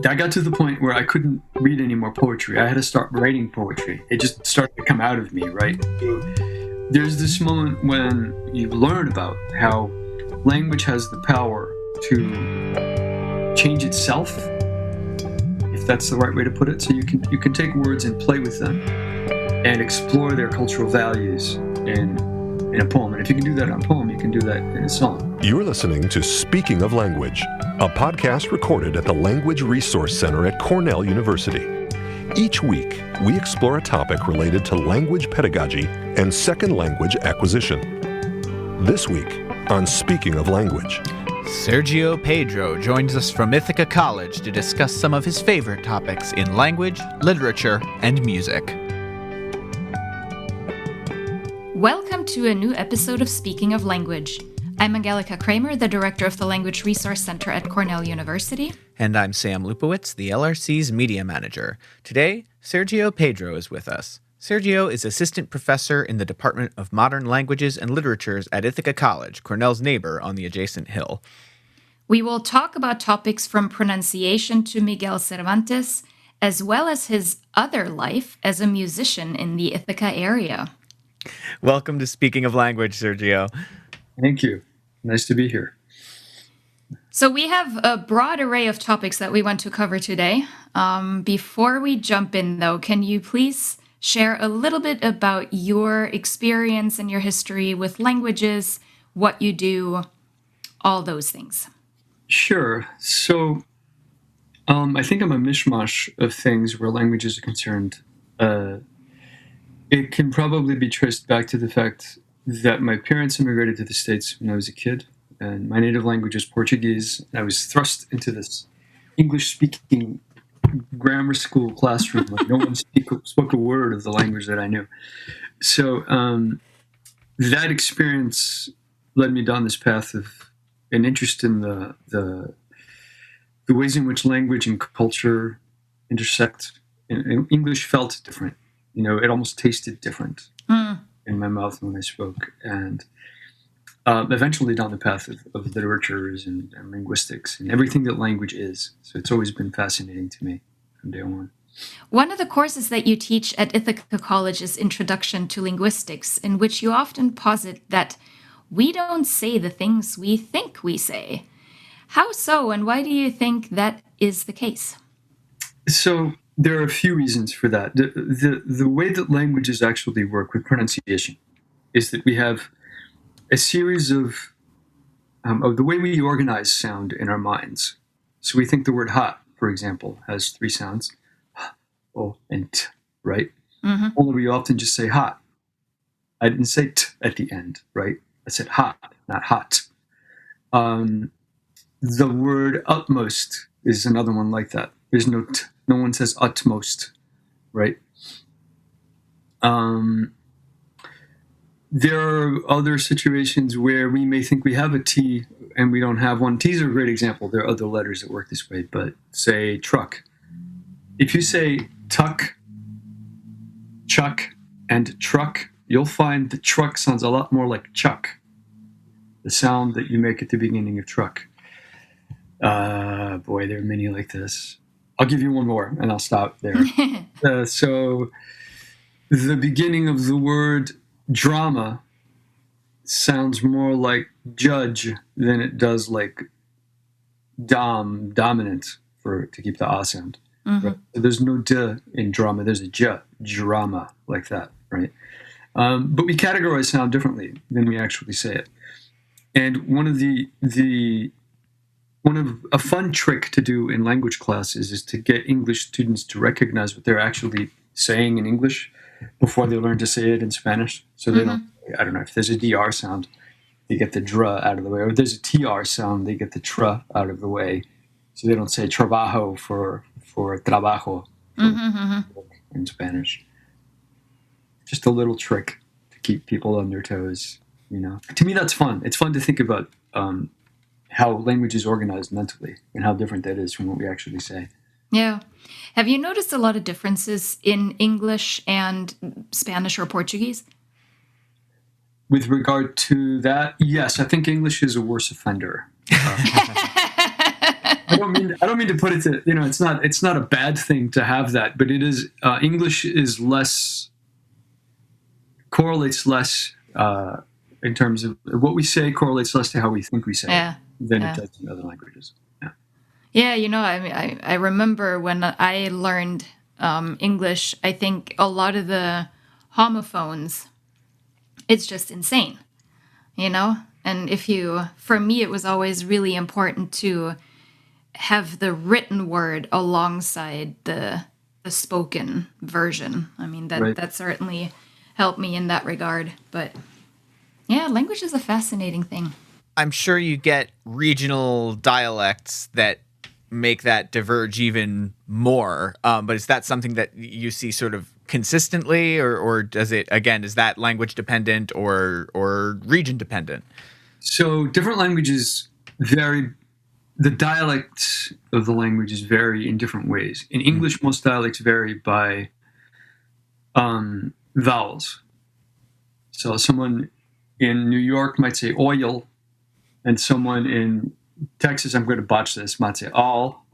I got to the point where I couldn't read any more poetry. I had to start writing poetry. It just started to come out of me, right? So there's this moment when you learn about how language has the power to change itself, if that's the right way to put it. So you can take words and play with them and explore their cultural values in a poem. And if you can do that in a poem, you can do that in a song. You're listening to Speaking of Language, a podcast recorded at the Language Resource Center at Cornell University. Each week, we explore a topic related to language pedagogy and second language acquisition. This week on Speaking of Language, Sergio Pedro joins us from Ithaca College to discuss some of his favorite topics in language, literature, and music. Welcome to a new episode of Speaking of Language. I'm Angelica Kramer, the director of the Language Resource Center at Cornell University. And I'm Sam Lupowitz, the LRC's media manager. Today, Sergio Pedro is with us. Sergio is assistant professor in the Department of Modern Languages and Literatures at Ithaca College, Cornell's neighbor on the adjacent hill. We will talk about topics from pronunciation to Miguel Cervantes, as well as his other life as a musician in the Ithaca area. Welcome to Speaking of Language, Sergio. Thank you. Nice to be here. So we have a broad array of topics that we want to cover today. Before we jump in, though, can you please share a little bit about your experience and your history with languages, what you do, all those things? Sure. So I think I'm a mishmash of things where languages are concerned. It can probably be traced back to the fact that my parents immigrated to the States when I was a kid, and my native language is Portuguese. I was thrust into this English-speaking grammar school classroom. Like no one spoke a word of the language that I knew. So that experience led me down this path of an interest in the ways in which language and culture intersect. And English felt different. You know, it almost tasted different in my mouth when I spoke. And eventually down the path of literatures and linguistics and everything that language is. So it's always been fascinating to me from day one. One of the courses that you teach at Ithaca College is Introduction to Linguistics, in which you often posit that we don't say the things we think we say. How so, and why do you think that is the case? So there are a few reasons for that. The way that languages actually work with pronunciation is that we have a series of the way we organize sound in our minds. So we think the word hot, for example, has three sounds, oh, and t, right? Mm-hmm. Only we often just say hot. I didn't say t at the end, right? I said hot, not hot. The word utmost is another one like that. There's no t. No one says utmost, right? There are other situations where we may think we have a T and we don't have one. T's are a great example. There are other letters that work this way, but say truck. If you say tuck, chuck, and truck, you'll find that truck sounds a lot more like chuck, the sound that you make at the beginning of truck. Boy, there are many like this. I'll give you one more, and I'll stop there. So the beginning of the word drama sounds more like judge than it does like dominant, to keep the ah sound. Mm-hmm. Right? So there's no d in drama. There's a j, drama, like that, right? But we categorize sound differently than we actually say it. And one of a fun trick to do in language classes is to get English students to recognize what they're actually saying in English before they learn to say it in Spanish. So they don't, I don't know, if there's a DR sound, they get the dr out of the way. Or if there's a TR sound, they get the tr out of the way. So they don't say trabajo for trabajo in Spanish. Just a little trick to keep people on their toes, you know. To me, that's fun. It's fun to think about how language is organized mentally and how different that is from what we actually say. Yeah. Have you noticed a lot of differences in English and Spanish or Portuguese? With regard to that, yes, I think English is a worse offender. I don't mean to put it to, it's not a bad thing to have that, but it is, English is less, correlates less, in terms of what we say, correlates less to how we think we say it than it does in other languages. Yeah, I remember when I learned English, I think a lot of the homophones, it's just insane, And for me, it was always really important to have the written word alongside the spoken version. I mean, that certainly helped me in that regard. But yeah, language is a fascinating thing. I'm sure you get regional dialects that make that diverge even more. But is that something that you see sort of consistently, or does it, again, is that language dependent or region dependent? So different languages vary. The dialects of the languages vary in different ways. In English, most dialects vary by vowels. So someone in New York might say oil, and someone in Texas, I'm going to botch this, might say all,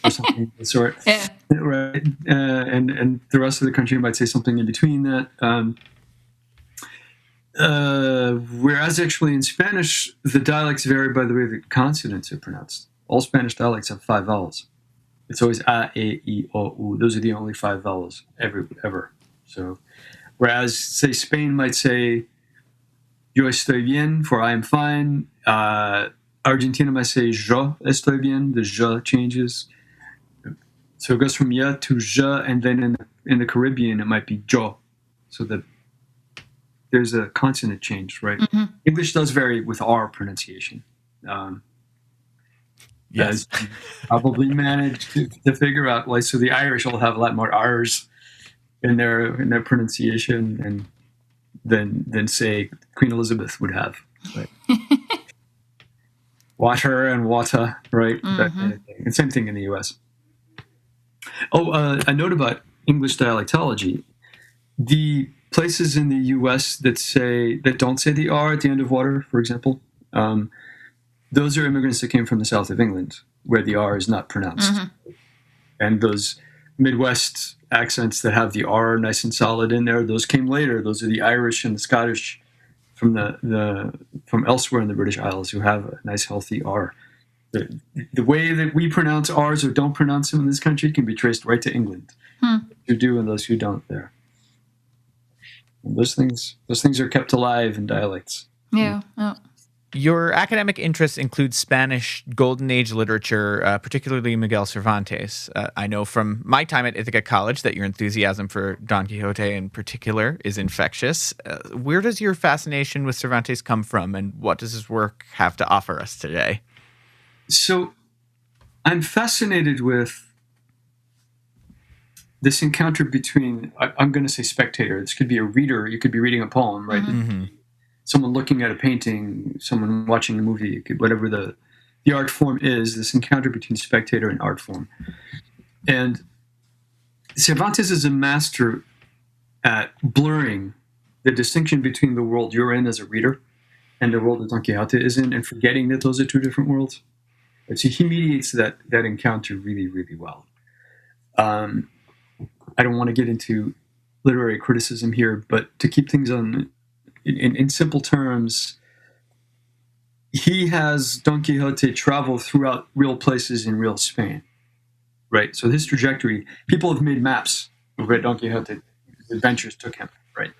or something of the sort. Yeah. Right. And the rest of the country might say something in between that. Whereas actually in Spanish, the dialects vary by the way the consonants are pronounced. All Spanish dialects have 5 vowels. It's always a, e, I, o, u. Those are the only 5 vowels ever. So, whereas, say, Spain might say, yo estoy bien, for I am fine. Argentina might say, yo estoy bien. The je changes. So it goes from ya to je, and then in the Caribbean, it might be jo. So there's a consonant change, right? Mm-hmm. English does vary with R pronunciation. Yes. As you probably managed to figure out. Like, so the Irish will have a lot more R's in their pronunciation and than say Queen Elizabeth would have. Right? Water and water, right? Mm-hmm. That kind of thing. And same thing in the U.S. Oh, a note about English dialectology. The places in the U.S. that don't say the R at the end of water, for example, those are immigrants that came from the south of England, where the R is not pronounced. Mm-hmm. And those Midwest accents that have the R nice and solid in there, those came later. Those are the Irish and the Scottish from from elsewhere in the British Isles who have a nice healthy R. The way that we pronounce R's or don't pronounce them in this country can be traced right to England. Who do and those who don't there. And those things are kept alive in dialects. Yeah. Oh. Your academic interests include Spanish Golden Age literature, particularly Miguel Cervantes. I know from my time at Ithaca College that your enthusiasm for Don Quixote in particular is infectious. Where does your fascination with Cervantes come from, and what does his work have to offer us today? So I'm fascinated with this encounter between, I'm going to say spectator. This could be a reader. You could be reading a poem, right? Mm-hmm. Someone looking at a painting, someone watching a movie, whatever the art form is, this encounter between spectator and art form. And Cervantes is a master at blurring the distinction between the world you're in as a reader and the world that Don Quixote is in, and forgetting that those are two different worlds. And so he mediates that encounter really, really well. I don't want to get into literary criticism here, but to keep things in simple terms, he has Don Quixote travel throughout real places in real Spain, right? So his trajectory, people have made maps of where Don Quixote's adventures took him, right?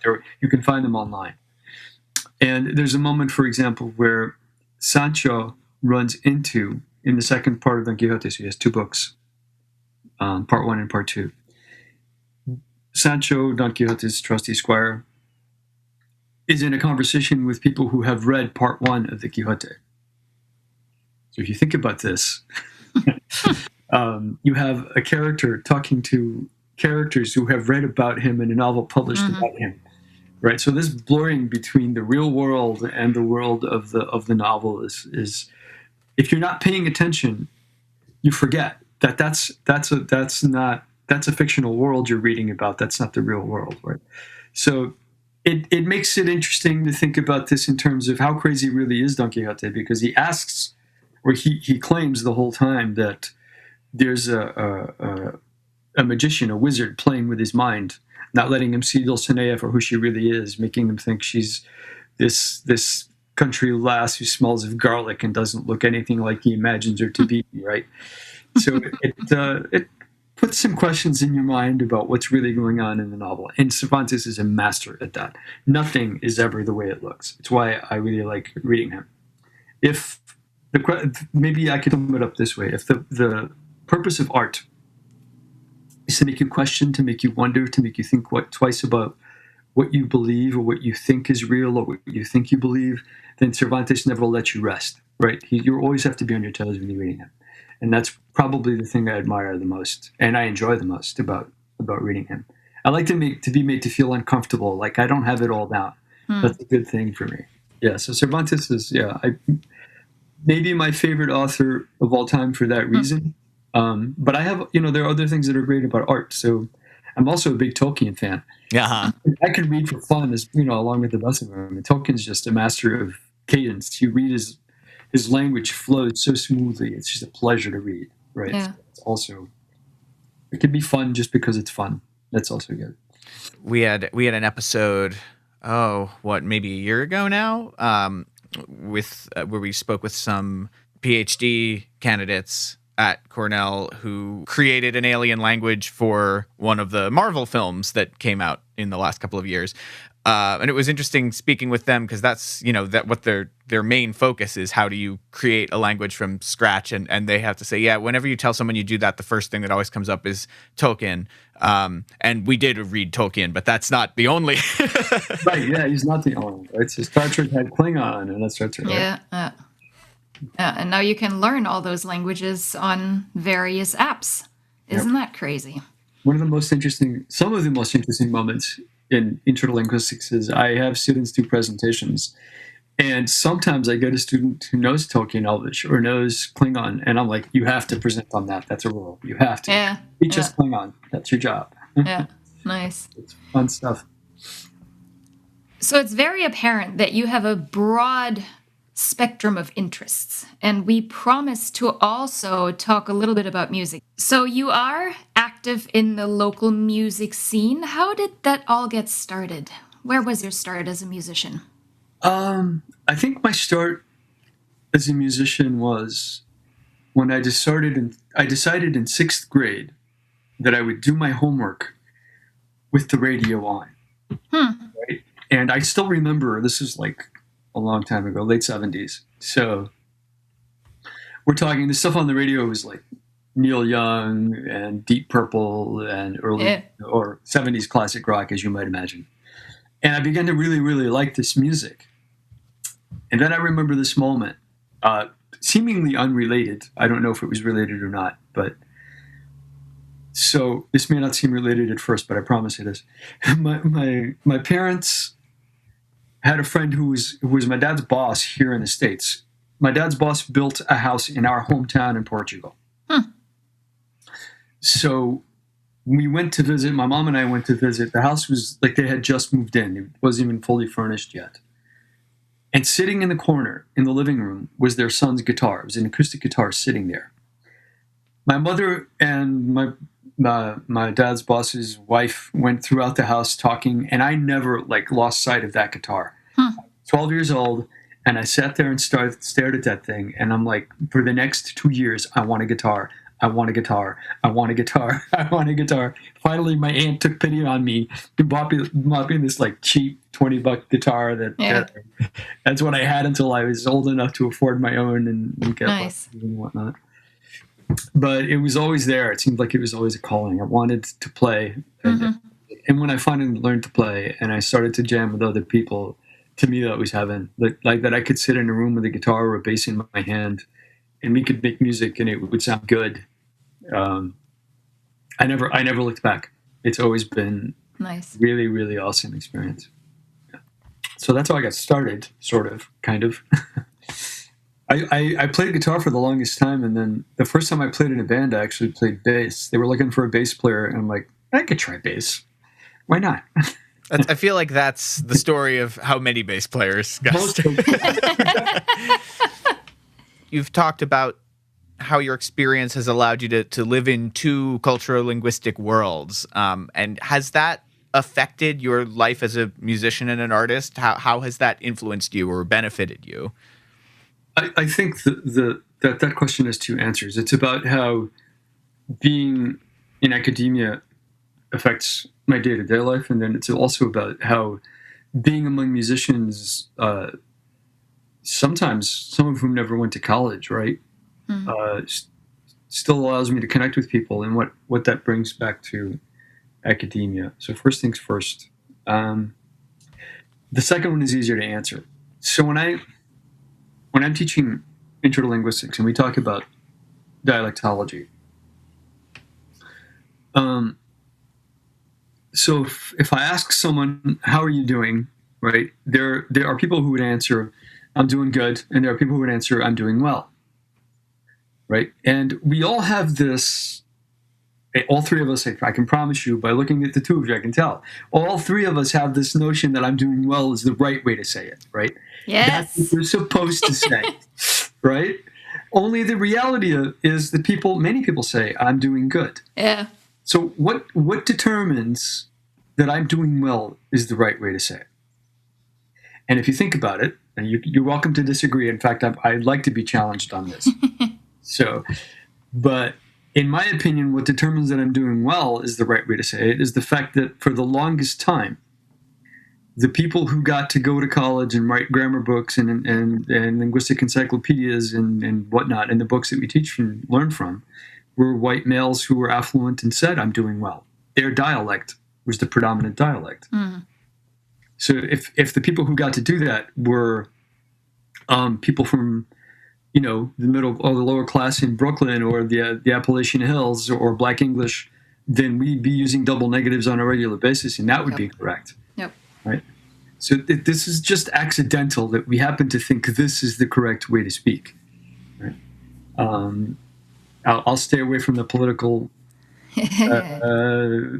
You can find them online. And there's a moment, for example, where Sancho runs into, in the second part of Don Quixote, so he has 2 books, part 1 and part 2. Sancho, Don Quixote's trusty squire, is in a conversation with people who have read part 1 of the Quixote. So if you think about this, you have a character talking to characters who have read about him in a novel published about him, right? So this blurring between the real world and the world of the novel is if you're not paying attention, you forget that that's a fictional world you're reading about. That's not the real world, right? So it makes it interesting to think about this in terms of how crazy really is Don Quixote, because he asks where he claims the whole time that there's a magician, a wizard, playing with his mind, not letting him see Dulcinea for who she really is, making him think she's this country lass who smells of garlic and doesn't look anything like he imagines her to be, right? So it puts some questions in your mind about what's really going on in the novel. And Cervantes is a master at that. Nothing is ever the way it looks. It's why I really like reading him. If maybe I could sum it up this way: if the purpose of art is to make you question, to make you wonder, to make you think twice about what you believe or what you think is real or what you think you believe, then Cervantes never will let you rest, right? You always have to be on your toes when you're reading him. And that's probably the thing I admire the most and I enjoy the most about reading him. I like to be made to feel uncomfortable, like I don't have it all down. That's a good thing for me. Yeah, so Cervantes is, maybe my favorite author of all time for that reason. But I have, there are other things that are great about art. So I'm also a big Tolkien fan. Uh-huh. I can read for fun, along with the best of them. And Tolkien's just a master of cadence. You read his language flows so smoothly. It's just a pleasure to read, right? Yeah. So it's also, it can be fun just because it's fun. That's also good. We had an episode, maybe a year ago now, with where we spoke with some PhD candidates at Cornell who created an alien language for one of the Marvel films that came out in the last couple of years. And it was interesting speaking with them because that's, that what their main focus is. How do you create a language from scratch? And they have to say, whenever you tell someone you do that, the first thing that always comes up is Tolkien. And we did read Tolkien, but that's not the only. Right, yeah, he's not the only. Right? So Star Trek had Klingon, and that's Star Trek. Yeah. And now you can learn all those languages on various apps. Isn't that crazy? Some of the most interesting moments in interlinguistics is I have students do presentations, and sometimes I get a student who knows Tolkien Elvish or knows Klingon, and I'm like, you have to present on that. That's a rule. You have to. Yeah. Teach us Klingon. That's your job. Yeah. Nice. It's fun stuff. So it's very apparent that you have a broad spectrum of interests, and we promise to also talk a little bit about music. So you are active in the local music scene. How did that all get started? Where was your start as a musician? I think my start as a musician was when I decided in sixth grade that I would do my homework with the radio on. Right? And I still remember, this is like a long time ago, late 70s. So we're talking, the stuff on the radio was like Neil Young and Deep Purple and early or 70s classic rock, as you might imagine. And I began to really, really like this music. And then I remember this moment, seemingly unrelated. I don't know if it was related or not, but so this may not seem related at first, but I promise it is. My parents had a friend who was my dad's boss here in the States. My dad's boss built a house in our hometown in Portugal. So we went to visit, my mom and I went to visit. The house was like they had just moved in. It wasn't even fully furnished yet. And sitting in the corner in the living room was their son's guitar. It was an acoustic guitar sitting there. My mother and my dad's boss's wife went throughout the house talking, and I never lost sight of that guitar. 12 years old, and I sat there and stared at that thing, and I'm like, for the next 2 years, I want a guitar. I want a guitar. I want a guitar. I want a guitar. Finally, my aunt took pity on me and bought me this cheap $20 guitar that's what I had until I was old enough to afford my own and get lessons and whatnot. But it was always there. It seemed like it was always a calling. I wanted to play. And when I finally learned to play and I started to jam with other people, to me that was heaven. Like that I could sit in a room with a guitar or a bass in my hand and we could make music and it would sound good. I never looked back. It's always been really, really awesome experience. Yeah. So that's how I got started, sort of, kind of. I played guitar for the longest time, and then the first time I played in a band, I actually played bass. They were looking for a bass player, and I'm like, I could try bass. Why not? I feel like that's the story of how many bass players got started. you've talked about how your experience has allowed you to live in two cultural-linguistic worlds. And has that affected your life as a musician and an artist? How has that influenced you or benefited you? I think that question has two answers. It's about how being in academia affects my day-to-day life, and then it's also about how being among musicians, sometimes some of whom never went to college, right, still allows me to connect with people, and what that brings back to academia. So first things first. The second one is easier to answer. So when I'm teaching intro to linguistics and we talk about dialectology, so if I ask someone, how are you doing, right, there are people who would answer, I'm doing good, and there are people who would answer, I'm doing well, right? And we all have this, all three of us, I can promise you, by looking at the two of you, I can tell, all three of us have this notion that I'm doing well is the right way to say it, right? Yes. That's what you're supposed to say, right? Only the reality is that many people say, I'm doing good. Yeah. So what determines that I'm doing well is the right way to say it? And if you think about it, and you're welcome to disagree. In fact, I'd like to be challenged on this. But in my opinion, what determines that I'm doing well is the right way to say it is the fact that for the longest time, the people who got to go to college and write grammar books and linguistic encyclopedias and whatnot, and the books that we teach and learn from, were white males who were affluent and said, I'm doing well. Their dialect was the predominant dialect. Mm. So if the people who got to do that were people from, the middle or the lower class in Brooklyn or the Appalachian Hills or Black English, then we'd be using double negatives on a regular basis, and that would be correct. Yep. Right? So this is just accidental that we happen to think this is the correct way to speak. Right? I'll stay away from the political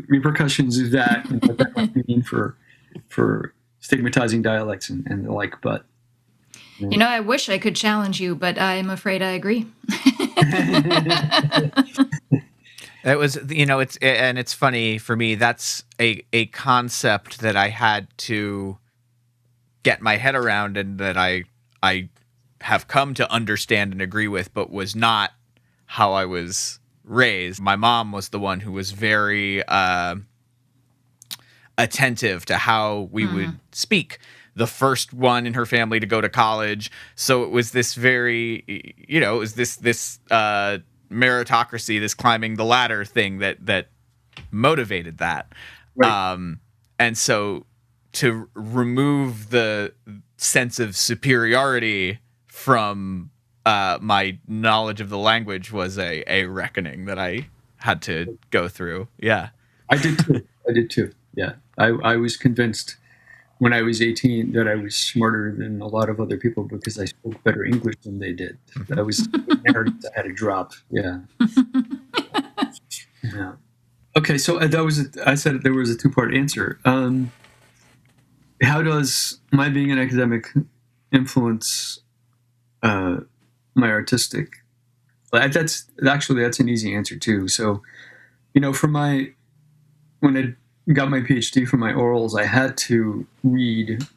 repercussions of that and what that might mean for stigmatizing dialects and the like. But I wish I could challenge you, but I'm afraid I agree. It was, it's funny for me. That's a concept that I had to get my head around, and that I have come to understand and agree with, but was not how I was raised. My mom was the one who was very attentive to how we would speak. The first one in her family to go to college, so it was this very, it was this meritocracy, this climbing the ladder thing that motivated that. Right. And so to remove the sense of superiority from my knowledge of the language was a reckoning that I had to go through. Yeah. I did too. Yeah. I was convinced when I was 18 that I was smarter than a lot of other people because I spoke better English than they did. I was I had a drop. Yeah. Yeah. Okay. So I said there was a two-part answer. How does my being an academic influence my artistic? That's an easy answer too. So, when I got my PhD for my orals, I had to read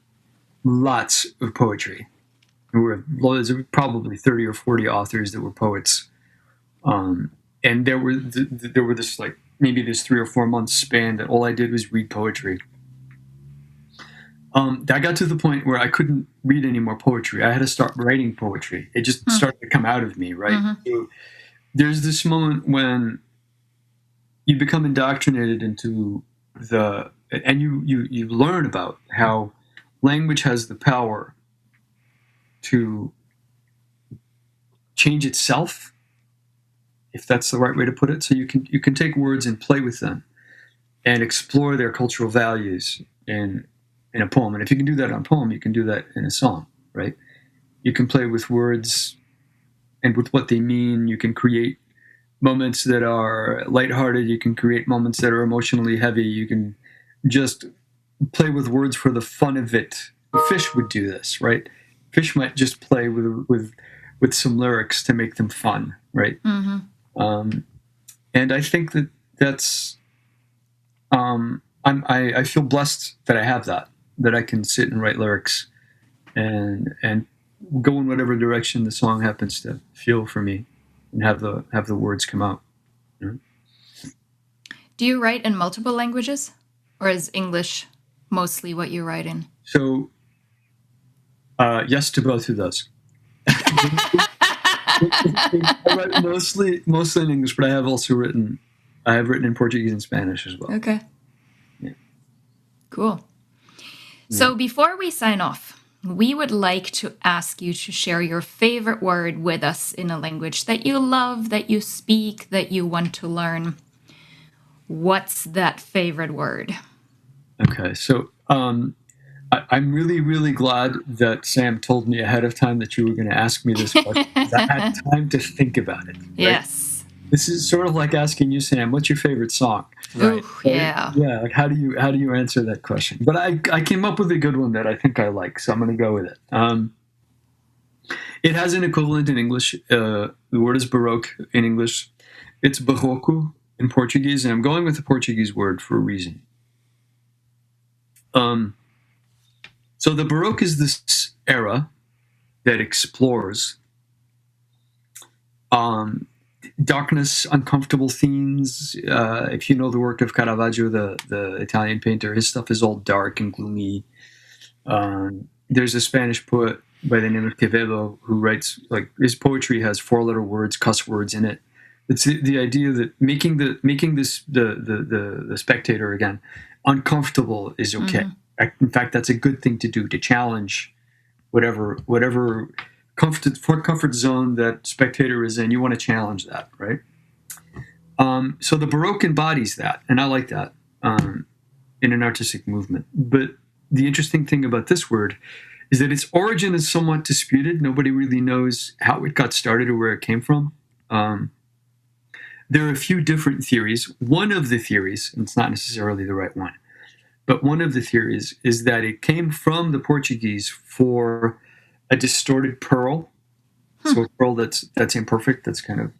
lots of poetry. There were probably 30 or 40 authors that were poets, and there were this maybe this 3 or 4 month span that all I did was read poetry. That got to the point where I couldn't read any more poetry. I had to start writing poetry. It just started to come out of me, right? Mm-hmm. So there's this moment when you become indoctrinated into and you learn about how language has the power to change itself, if that's the right way to put it. So you can take words and play with them and explore their cultural values in a poem. And if you can do that on a poem, you can do that in a song, right? You can play with words and with what they mean. You can create moments that are lighthearted. You can create moments that are emotionally heavy. You can just play with words for the fun of it. A fish would do this, right? Fish might just play with with some lyrics to make them fun, right? And I think that's I feel blessed that I have that I can sit and write lyrics and go in whatever direction the song happens to feel for me, and have the words come out. Do you write in multiple languages, or is English mostly what you write in? So, yes to both of those. I write mostly in English, but I have written in Portuguese and Spanish as well. Okay. Yeah. Cool. So before we sign off, we would like to ask you to share your favorite word with us in a language that you love, that you speak, that you want to learn. What's that favorite word? Okay, so I'm really, really glad that Sam told me ahead of time that you were going to ask me this question. I had time to think about it. Right? Yes. This is sort of like asking you, Sam, what's your favorite song? Right. Ooh, yeah. Yeah. Like how do you answer that question? But I came up with a good one that I think I like, so I'm going to go with it. It has an equivalent in English. The word is baroque in English. It's barroco in Portuguese, and I'm going with the Portuguese word for a reason. So the Baroque is this era that explores darkness, uncomfortable themes. If you know the work of Caravaggio, the Italian painter, his stuff is all dark and gloomy. There's a Spanish poet by the name of Quevedo who writes, like, his poetry has 4-letter words, cuss words in it. It's the idea that making the spectator, again, uncomfortable is okay. In fact, that's a good thing to do, to challenge whatever comfort zone that spectator is in. You want to challenge that, right? So the Baroque embodies that, and I like that in an artistic movement. But the interesting thing about this word is that its origin is somewhat disputed. Nobody really knows how it got started or where it came from. There are a few different theories. One of the theories, and it's not necessarily the right one, but one of the theories is that it came from the Portuguese for a distorted pearl. So a pearl that's imperfect, that's kind of,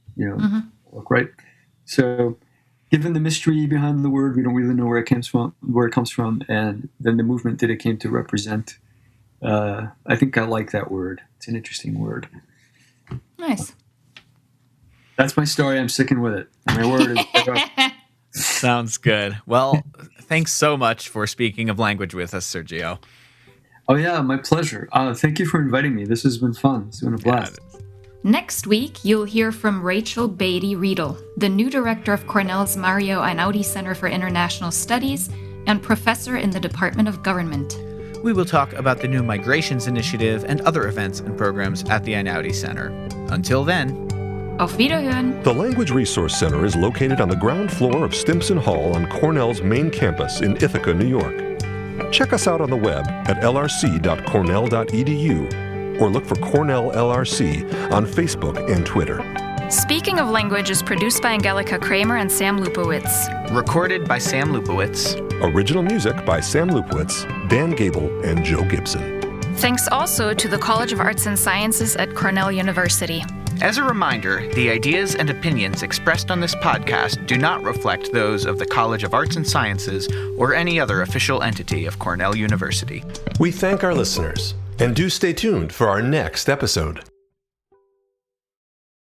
look right. So given the mystery behind the word, we don't really know where it comes from, and then the movement that it came to represent. I think I like that word. It's an interesting word. Nice. That's my story. I'm sticking with it. My word is... Sounds good. Well, thanks so much for speaking of language with us, Sergio. Oh, yeah, my pleasure. Thank you for inviting me. This has been fun. It's been a blast. Next week, you'll hear from Rachel Beatty-Riedel, the new director of Cornell's Mario Einaudi Center for International Studies and professor in the Department of Government. We will talk about the new Migrations Initiative and other events and programs at the Einaudi Center. Until then... Auf Wiederhören! The Language Resource Center is located on the ground floor of Stimson Hall on Cornell's main campus in Ithaca, New York. Check us out on the web at lrc.cornell.edu or look for Cornell LRC on Facebook and Twitter. Speaking of Language is produced by Angelica Kramer and Sam Lupowitz. Recorded by Sam Lupowitz. Original music by Sam Lupowitz, Dan Gable, and Joe Gibson. Thanks also to the College of Arts and Sciences at Cornell University. As a reminder, the ideas and opinions expressed on this podcast do not reflect those of the College of Arts and Sciences or any other official entity of Cornell University. We thank our listeners, and do stay tuned for our next episode.